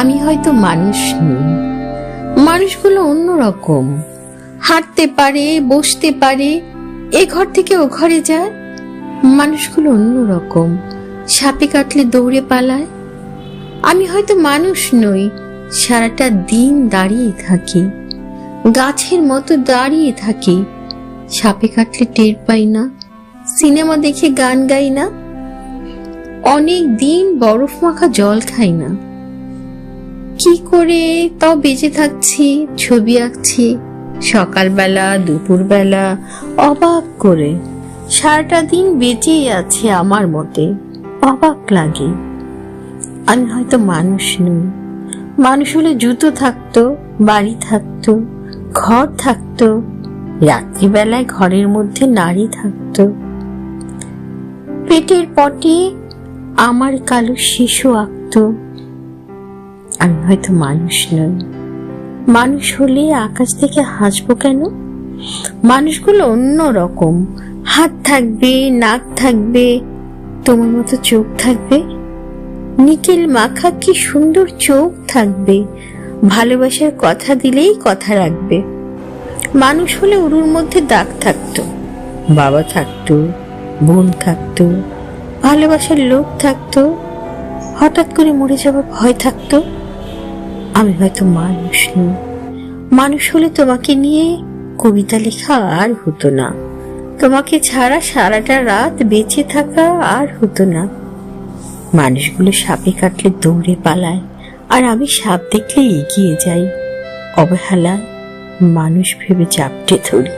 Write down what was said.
আমি হয়তো মানুষ নই, মানুষগুলো অন্যরকম। হাঁটতে পারে, বসতে পারে, এ ঘর থেকে ও ঘরে যায়। মানুষগুলো অন্যরকম, সাপে কাটলে দৌড়ে পালায়। আমি হয়তো মানুষ নই, সারাটা দিন দাঁড়িয়ে থাকি, গাছের মতো দাঁড়িয়ে থাকি। সাপে কাটলে টের পাই না, সিনেমা দেখে গান গাই না, অনেক দিন বরফ মাখা জল খাই না। কি করে তাও বেঁচে থাকছি, ছবি আঁকছি সকালবেলা দুপুরবেলা, অবাক করে। সারাটা দিন বেঁচেই আছে আমার মতে, অবাক লাগে। আমি হয়তো মানুষ নই, মানুষ হলে জুতো থাকতো, বাড়ি থাকতো, ঘর থাকতো, রাত্রিবেলায় ঘরের মধ্যে নারী থাকতো, পেটের পটে আমার কালো শিশু আঁকতো। আমি হয়তো মানুষ নই, মানুষ হলে আকাশ থেকে হাসবো কেন? মানুষগুলো অন্য রকম, হাত থাকবে, নাক থাকবে, তোমার মতো চোখ থাকবে, নিকেল মাখা কি সুন্দর চোখ থাকবে, ভালোবাসার কথা দিলেই কথা রাখবে। মানুষ হলে উরুর মধ্যে দাগ থাকতো, বাবা থাকতো, বোন থাকতো, ভালোবাসার লোক থাকতো, হঠাৎ করে মরে যাওয়ার ভয় থাকতো। আমি হয়তো মানুষ নই, মানুষ হলে তোমাকে নিয়ে কবিতা লেখা আর হতো না, তোমাকে ছাড়া সারাটা রাত বেঁচে থাকা আর হতো না। মানুষগুলো সাপে কাটলে দৌড়ে পালায়, আর আমি সাপ দেখলে এগিয়ে যাই, অবহেলায় মানুষ ভেবে চাপটে ধরি।